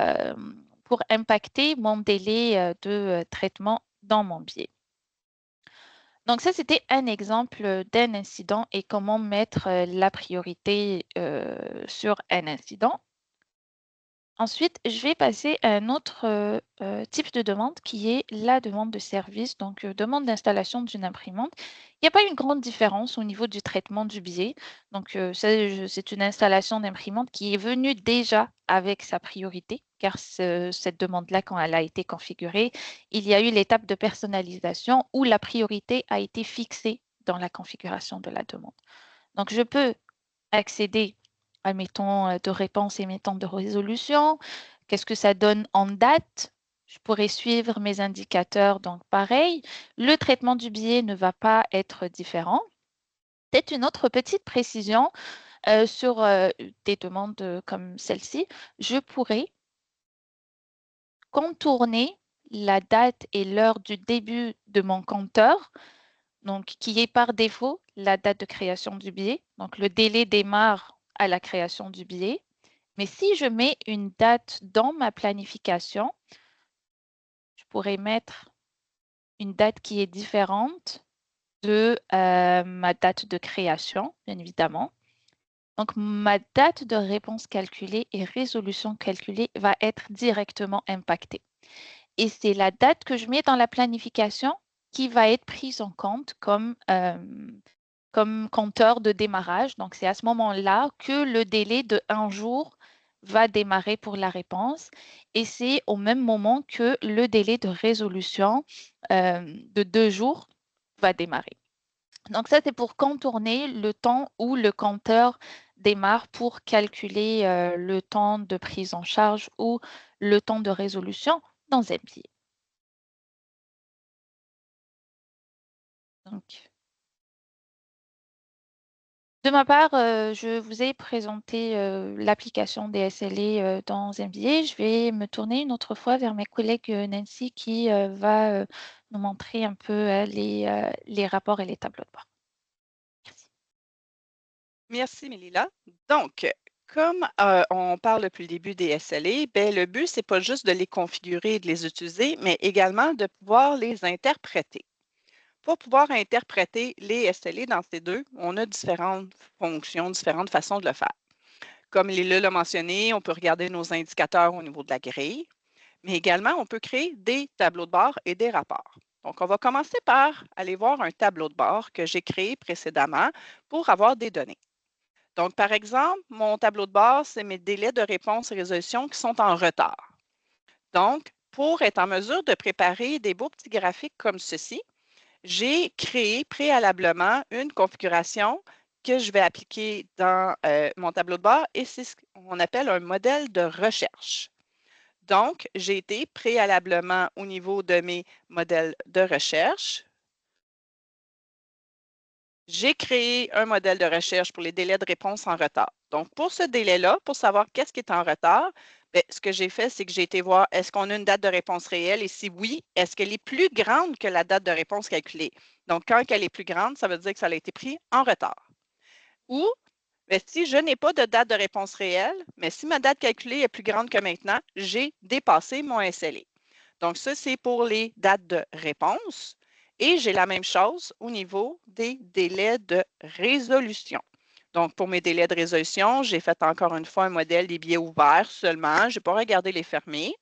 impacter mon délai de traitement dans mon billet. Donc ça, c'était un exemple d'un incident et comment mettre la priorité sur un incident. Ensuite, je vais passer à un autre type de demande qui est la demande de service, donc demande d'installation d'une imprimante. Il n'y a pas une grande différence au niveau du traitement du billet. Donc, c'est une installation d'imprimante qui est venue déjà avec sa priorité, car cette demande-là, quand elle a été configurée, il y a eu l'étape de personnalisation où la priorité a été fixée dans la configuration de la demande. Donc, je peux accéder à mes temps de réponse et mes temps de résolution. Qu'est-ce que ça donne en date? Je pourrais suivre mes indicateurs, donc pareil. Le traitement du billet ne va pas être différent. Peut-être une autre petite précision sur des demandes comme celle-ci. Je pourrais contourner la date et l'heure du début de mon compteur, donc qui est par défaut la date de création du billet. Donc, le délai démarre à la création du billet. Mais si je mets une date dans ma planification, je pourrais mettre une date qui est différente de ma date de création, bien évidemment. Donc, ma date de réponse calculée et résolution calculée va être directement impactée. Et c'est la date que je mets dans la planification qui va être prise en compte comme compteur de démarrage. Donc, c'est à ce moment-là que le délai de 1 jour va démarrer pour la réponse et c'est au même moment que le délai de résolution de 2 jours va démarrer. Donc, ça, c'est pour contourner le temps où le compteur démarre pour calculer le temps de prise en charge ou le temps de résolution dans un billet. Donc, de ma part, je vous ai présenté l'application des SLA dans un billet. Je vais me tourner une autre fois vers mes collègues Nancy qui va nous montrer un peu les rapports et les tableaux de bord. Merci. Merci, Mélila. Donc, comme on parle depuis le début des SLA, ben, le but, c'est pas juste de les configurer et de les utiliser, mais également de pouvoir les interpréter. Pour pouvoir interpréter les SLA dans ces deux, on a différentes fonctions, différentes façons de le faire. Comme Lila l'a mentionné, on peut regarder nos indicateurs au niveau de la grille, mais également, on peut créer des tableaux de bord et des rapports. Donc, on va commencer par aller voir un tableau de bord que j'ai créé précédemment pour avoir des données. Donc, par exemple, mon tableau de bord, c'est mes délais de réponse et résolution qui sont en retard. Donc, pour être en mesure de préparer des beaux petits graphiques comme ceci, j'ai créé préalablement une configuration que je vais appliquer dans mon tableau de bord et c'est ce qu'on appelle un modèle de recherche. Donc, j'ai été préalablement au niveau de mes modèles de recherche. J'ai créé un modèle de recherche pour les délais de réponse en retard. Donc, pour ce délai-là, pour savoir qu'est-ce qui est en retard, Bien, ce que j'ai fait, c'est que j'ai été voir, est-ce qu'on a une date de réponse réelle? Et si oui, est-ce qu'elle est plus grande que la date de réponse calculée? Donc, quand elle est plus grande, ça veut dire que ça a été pris en retard. Ou, bien, si je n'ai pas de date de réponse réelle, mais si ma date calculée est plus grande que maintenant, j'ai dépassé mon SLA. Donc, ça, c'est pour les dates de réponse. Et j'ai la même chose au niveau des délais de résolution. Donc, pour mes délais de résolution, j'ai fait encore une fois un modèle des billets ouverts seulement. Je n'ai pas regardé les fermés.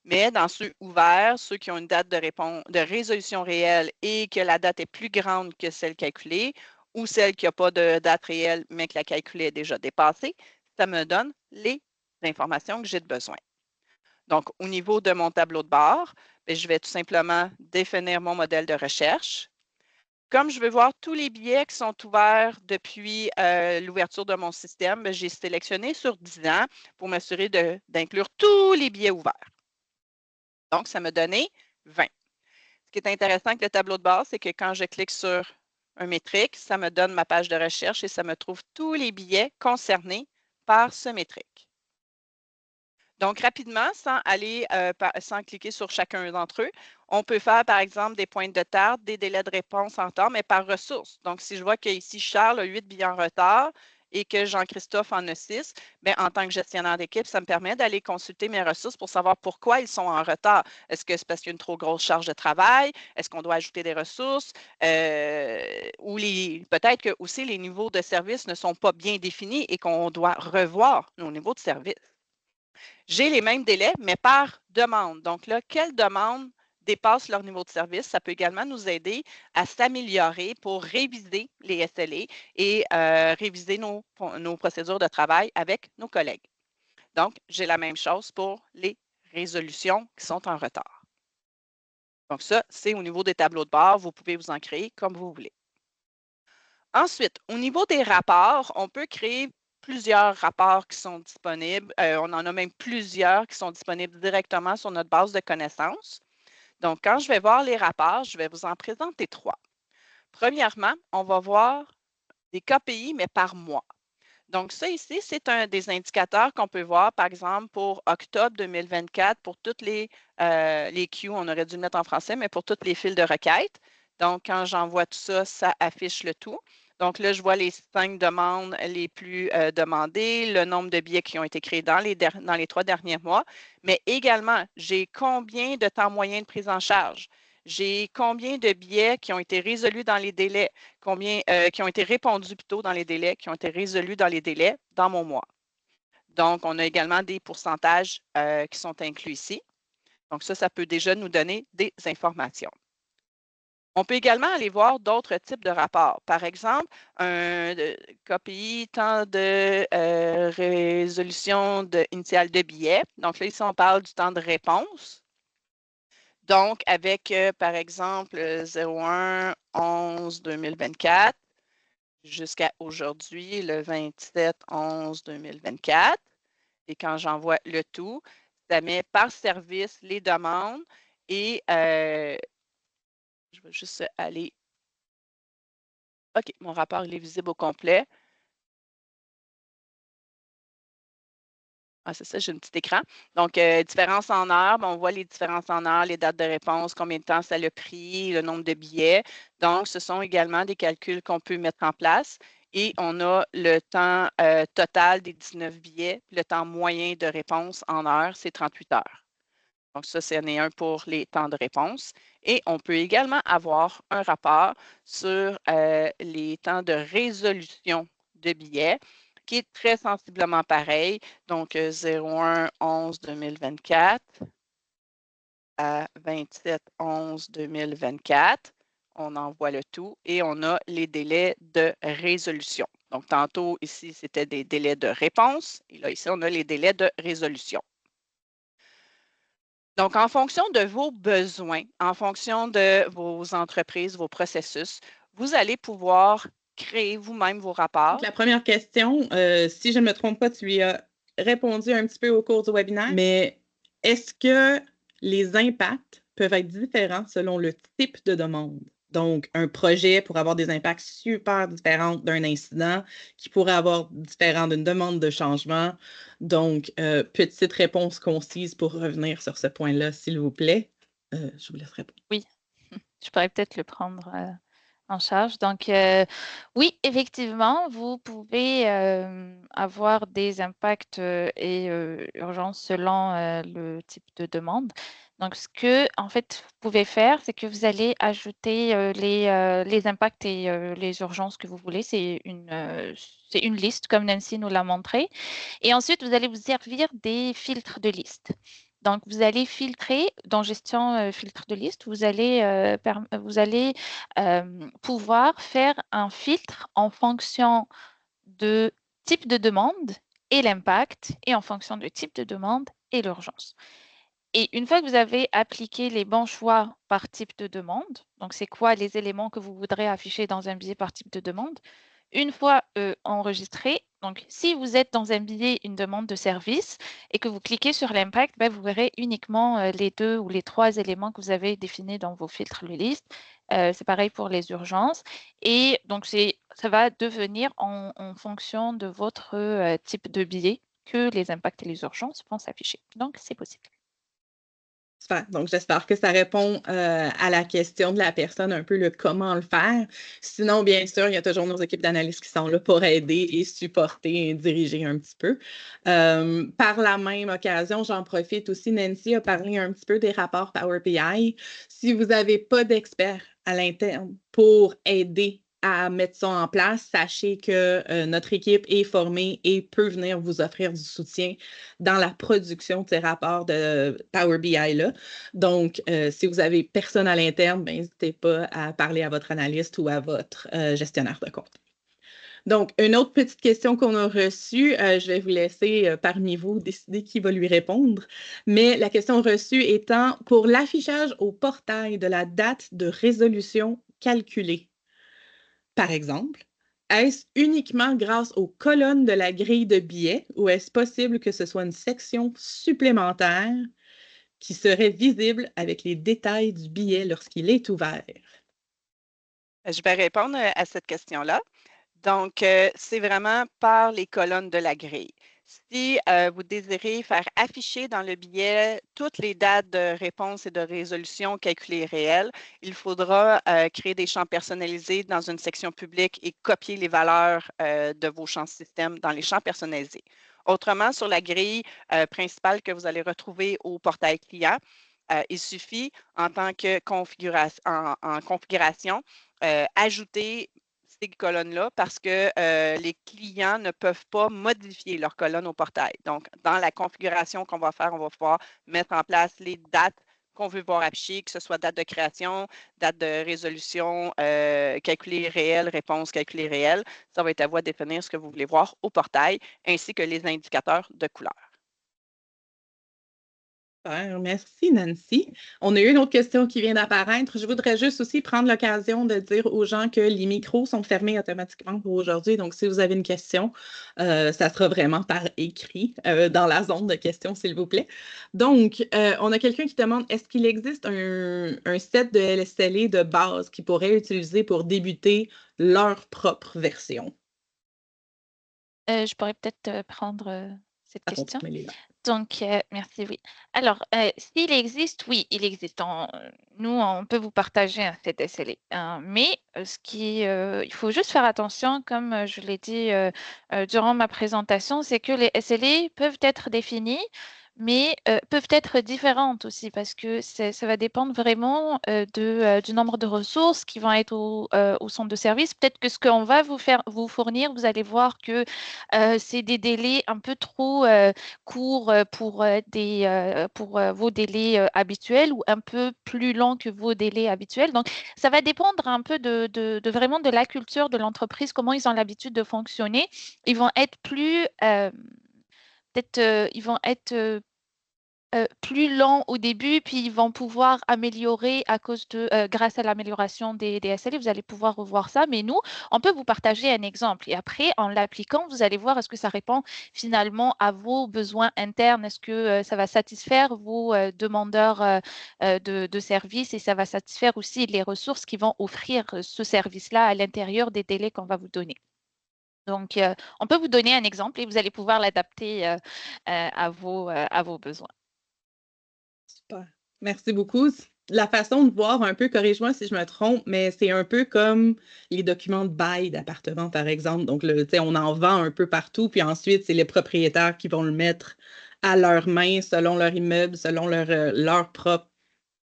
Mais dans ceux ouverts, ceux qui ont une date de résolution réelle et que la date est plus grande que celle calculée, ou celle qui n'a pas de date réelle, mais que la calculée est déjà dépassée, ça me donne les informations que j'ai besoin. Donc, au niveau de mon tableau de bord, je vais tout simplement définir mon modèle de recherche. Comme je veux voir tous les billets qui sont ouverts depuis l'ouverture de mon système, j'ai sélectionné sur 10 ans pour m'assurer d'inclure tous les billets ouverts. Donc, ça m'a donné 20. Ce qui est intéressant avec le tableau de bord, c'est que quand je clique sur un métrique, ça me donne ma page de recherche et ça me trouve tous les billets concernés par ce métrique. Donc, rapidement, sans cliquer sur chacun d'entre eux, on peut faire, par exemple, des pointes de tarte, des délais de réponse en temps, mais par ressource. Donc, si je vois qu'ici, Charles a 8 billets en retard et que Jean-Christophe en a 6, bien, en tant que gestionnaire d'équipe, ça me permet d'aller consulter mes ressources pour savoir pourquoi ils sont en retard. Est-ce que c'est parce qu'il y a une trop grosse charge de travail? Est-ce qu'on doit ajouter des ressources? Ou peut-être que aussi les niveaux de service ne sont pas bien définis et qu'on doit revoir nos niveaux de service. J'ai les mêmes délais, mais par demande. Donc là, quelle demande dépasse leur niveau de service? Ça peut également nous aider à s'améliorer pour réviser les SLA et réviser nos procédures de travail avec nos collègues. Donc, j'ai la même chose pour les résolutions qui sont en retard. Donc ça, c'est au niveau des tableaux de bord. Vous pouvez vous en créer comme vous voulez. Ensuite, au niveau des rapports, on peut créer plusieurs rapports qui sont disponibles. On en a même plusieurs qui sont disponibles directement sur notre base de connaissances. Donc, quand je vais voir les rapports, je vais vous en présenter 3. Premièrement, on va voir des KPI, mais par mois. Donc, ça ici, c'est un des indicateurs qu'on peut voir, par exemple, pour octobre 2024, pour toutes les queues, on aurait dû le mettre en français, mais pour toutes les files de requête. Donc, quand j'envoie tout ça, ça affiche le tout. Donc là, je vois les 5 demandes les plus demandées, le nombre de billets qui ont été créés dans les 3 derniers mois, mais également, j'ai combien de temps moyen de prise en charge. J'ai combien de billets qui ont été résolus dans les délais, combien qui ont été répondus plutôt dans les délais, qui ont été résolus dans les délais dans mon mois. Donc, on a également des pourcentages qui sont inclus ici. Donc, ça peut déjà nous donner des informations. On peut également aller voir d'autres types de rapports. Par exemple, un KPI, temps de résolution initiale de billets. Donc là, ici, on parle du temps de réponse. Donc, avec, par exemple, 01-11-2024 jusqu'à aujourd'hui, le 27-11-2024. Et quand j'envoie le tout, ça met par service les demandes et je vais juste aller. OK, mon rapport il est visible au complet. Ah, c'est ça, j'ai un petit écran. Donc, différence en heures, on voit les différences en heures, les dates de réponse, combien de temps ça a pris, le nombre de billets. Donc, ce sont également des calculs qu'on peut mettre en place. Et on a le temps total des 19 billets, le temps moyen de réponse en heures, c'est 38 heures. Donc, ça, c'en est un pour les temps de réponse. Et on peut également avoir un rapport sur les temps de résolution de billets, qui est très sensiblement pareil. Donc, 01-11-2024 à 27-11-2024. On envoie le tout et on a les délais de résolution. Donc, tantôt, ici, c'était des délais de réponse. Et là, ici, on a les délais de résolution. Donc, en fonction de vos besoins, en fonction de vos entreprises, vos processus, vous allez pouvoir créer vous-même vos rapports. Donc, la première question, si je ne me trompe pas, tu lui as répondu un petit peu au cours du webinaire, mais est-ce que les impacts peuvent être différents selon le type de demande? Donc, un projet pourrait avoir des impacts super différents d'un incident qui pourrait avoir différent d'une demande de changement. Donc, petite réponse concise pour revenir sur ce point-là, s'il vous plaît. Je vous laisse répondre. Oui, je pourrais peut-être le prendre en charge. Donc, oui, effectivement, vous pouvez avoir des impacts et urgences selon le type de demande. Donc, ce que, en fait, vous pouvez faire, c'est que vous allez ajouter les impacts et les urgences que vous voulez. C'est une liste, comme Nancy nous l'a montré. Et ensuite, vous allez vous servir des filtres de liste. Donc, vous allez filtrer dans gestion filtre de liste, vous allez pouvoir faire un filtre en fonction de type de demande et l'impact, et en fonction du type de demande et l'urgence. Et une fois que vous avez appliqué les bons choix par type de demande, donc c'est quoi les éléments que vous voudrez afficher dans un billet par type de demande, une fois enregistré, donc si vous êtes dans un billet, une demande de service, et que vous cliquez sur l'impact, vous verrez uniquement les 2 ou les 3 éléments que vous avez définis dans vos filtres de liste. C'est pareil pour les urgences. Et donc, ça va devenir en fonction de votre type de billet que les impacts et les urgences vont s'afficher. Donc, c'est possible. Super. Donc, j'espère que ça répond à la question de la personne, un peu le comment le faire. Sinon, bien sûr, il y a toujours nos équipes d'analyse qui sont là pour aider et supporter et diriger un petit peu. Par la même occasion, j'en profite aussi, Nancy a parlé un petit peu des rapports Power BI. Si vous n'avez pas d'experts à l'interne pour aider à mettre ça en place, sachez que notre équipe est formée et peut venir vous offrir du soutien dans la production de ces rapports de Power BI-là. Donc, si vous avez personne à l'interne, n'hésitez pas à parler à votre analyste ou à votre gestionnaire de compte. Donc, une autre petite question qu'on a reçue, je vais vous laisser parmi vous décider qui va lui répondre, mais la question reçue étant pour l'affichage au portail de la date de résolution calculée. Par exemple, est-ce uniquement grâce aux colonnes de la grille de billets ou est-ce possible que ce soit une section supplémentaire qui serait visible avec les détails du billet lorsqu'il est ouvert? Je vais répondre à cette question-là. Donc, c'est vraiment par les colonnes de la grille. Si vous désirez faire afficher dans le billet toutes les dates de réponse et de résolution calculées réelles, il faudra créer des champs personnalisés dans une section publique et copier les valeurs de vos champs système dans les champs personnalisés. Autrement, sur la grille principale que vous allez retrouver au portail client, il suffit en tant que configuration, ajouter ces colonnes-là parce que les clients ne peuvent pas modifier leurs colonnes au portail. Donc, dans la configuration qu'on va faire, on va pouvoir mettre en place les dates qu'on veut voir affichées, que ce soit date de création, date de résolution, calculée réelle, réponse calculée réelle. Ça va être à vous de définir ce que vous voulez voir au portail, ainsi que les indicateurs de couleur. Super, merci Nancy. On a eu une autre question qui vient d'apparaître. Je voudrais juste aussi prendre l'occasion de dire aux gens que les micros sont fermés automatiquement pour aujourd'hui. Donc, si vous avez une question, ça sera vraiment par écrit dans la zone de questions, s'il vous plaît. Donc, on a quelqu'un qui demande, est-ce qu'il existe un set de LSLA de base qu'ils pourraient utiliser pour débuter leur propre version? Je pourrais peut-être prendre cette À ton question. tour, Mélina. Donc, merci, oui. Alors, s'il existe, oui, il existe. Nous, on peut vous partager un set SLA. Mais il faut juste faire attention, comme je l'ai dit durant ma présentation, c'est que les SLA peuvent être définis, mais peuvent être différentes aussi parce que ça va dépendre vraiment du nombre de ressources qui vont être au centre de service. Peut-être que ce qu'on va vous fournir, vous allez voir que c'est des délais un peu trop courts pour vos délais habituels ou un peu plus longs que vos délais habituels. Donc, ça va dépendre un peu de vraiment de la culture de l'entreprise, comment ils ont l'habitude de fonctionner. Ils vont être plus, peut-être, ils vont être plus lents au début, puis ils vont pouvoir améliorer grâce à l'amélioration des SLA. Vous allez pouvoir revoir ça, mais nous, on peut vous partager un exemple. Et après, en l'appliquant, vous allez voir est-ce que ça répond finalement à vos besoins internes, est-ce que ça va satisfaire vos demandeurs de services et ça va satisfaire aussi les ressources qui vont offrir ce service-là à l'intérieur des délais qu'on va vous donner. Donc, on peut vous donner un exemple et vous allez pouvoir l'adapter à vos besoins. Super. Merci beaucoup. La façon de voir un peu, corrige-moi si je me trompe, mais c'est un peu comme les documents de bail d'appartement, par exemple. Donc, on en vend un peu partout, puis ensuite, c'est les propriétaires qui vont le mettre à leurs mains selon leur immeuble, selon leur propre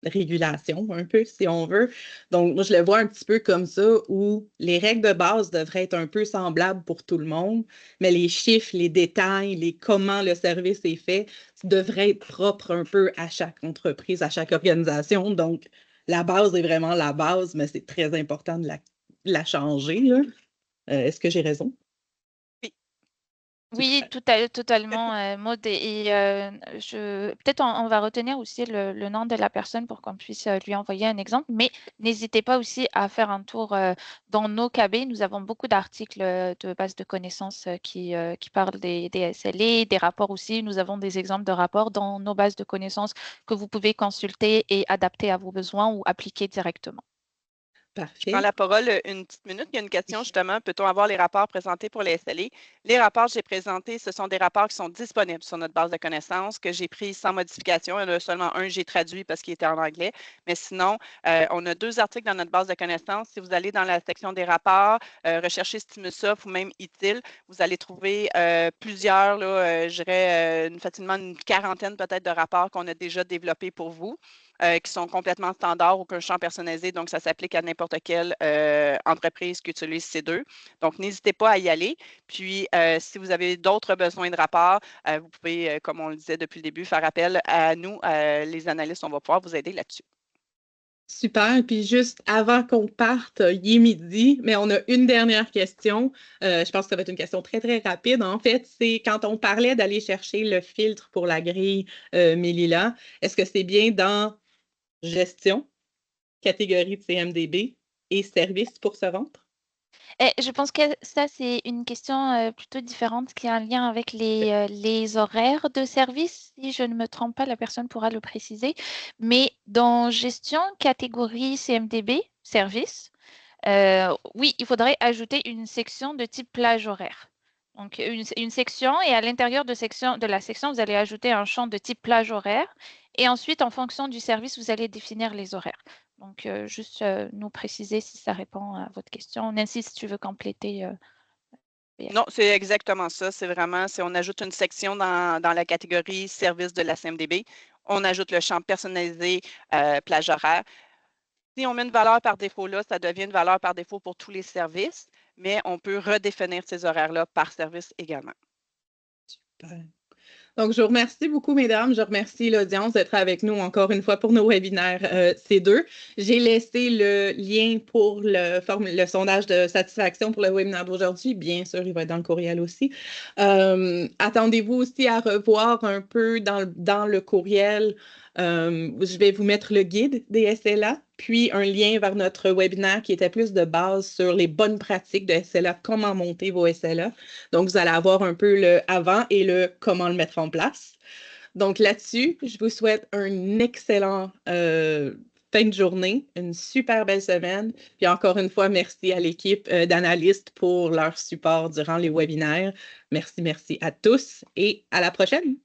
régulation, un peu, si on veut. Donc, moi, je le vois un petit peu comme ça, où les règles de base devraient être un peu semblables pour tout le monde, mais les chiffres, les détails, comment le service est fait, devraient être propres un peu à chaque entreprise, à chaque organisation. Donc, la base est vraiment la base, mais c'est très important de la changer, là. Est-ce que j'ai raison? Oui, totalement, Maud. Et peut-être on va retenir aussi le nom de la personne pour qu'on puisse lui envoyer un exemple, mais n'hésitez pas aussi à faire un tour dans nos KB. Nous avons beaucoup d'articles de base de connaissances qui parlent des SLA, des rapports aussi. Nous avons des exemples de rapports dans nos bases de connaissances que vous pouvez consulter et adapter à vos besoins ou appliquer directement. Je prends Parfait. la parole une petite minute. Il y a une question justement. Peut-on avoir les rapports présentés pour les SLA? Les rapports que j'ai présentés, ce sont des rapports qui sont disponibles sur notre base de connaissances que j'ai pris sans modification. Il y en a seulement un que j'ai traduit parce qu'il était en anglais. Mais sinon, on a 2 articles dans notre base de connaissances. Si vous allez dans la section des rapports, recherchez Stimusoft ou même ITIL, vous allez trouver plusieurs, là, je dirais facilement une quarantaine peut-être de rapports qu'on a déjà développés pour vous. Qui sont complètement standards, aucun champ personnalisé, donc ça s'applique à n'importe quelle entreprise qui utilise ces deux. Donc, n'hésitez pas à y aller. Puis, si vous avez d'autres besoins de rapports, vous pouvez, comme on le disait depuis le début, faire appel à nous, les analystes, on va pouvoir vous aider là-dessus. Super. Puis juste avant qu'on parte, il est midi, mais on a une dernière question. Je pense que ça va être une question très, très rapide. En fait, c'est quand on parlait d'aller chercher le filtre pour la grille Mélila, est-ce que c'est bien dans gestion, catégorie de CMDB et service pour se rendre? Je pense que ça, c'est une question plutôt différente qui a un lien avec les horaires de service. Si je ne me trompe pas, la personne pourra le préciser. Mais dans gestion, catégorie CMDB, service, oui, il faudrait ajouter une section de type plage horaire. Donc, une section, et à l'intérieur de la section, vous allez ajouter un champ de type plage horaire. Et ensuite, en fonction du service, vous allez définir les horaires. Donc, juste nous préciser si ça répond à votre question. Nancy, si tu veux compléter. Non, c'est exactement ça. C'est vraiment, si on ajoute une section dans la catégorie service de la CMDB, on ajoute le champ personnalisé plage horaire. Si on met une valeur par défaut là, ça devient une valeur par défaut pour tous les services, mais on peut redéfinir ces horaires-là par service également. Super. Donc, je vous remercie beaucoup, mesdames. Je remercie l'audience d'être avec nous encore une fois pour nos webinaires C2. J'ai laissé le lien pour le sondage de satisfaction pour le webinaire d'aujourd'hui. Bien sûr, il va être dans le courriel aussi. Attendez-vous aussi à revoir un peu dans le courriel. Je vais vous mettre le guide des SLA, puis un lien vers notre webinaire qui était plus de base sur les bonnes pratiques de SLA, comment monter vos SLA. Donc, vous allez avoir un peu le avant et le comment le mettre en place. Donc, là-dessus, je vous souhaite un excellent fin de journée, une super belle semaine. Puis encore une fois, merci à l'équipe d'analystes pour leur support durant les webinaires. Merci à tous et à la prochaine.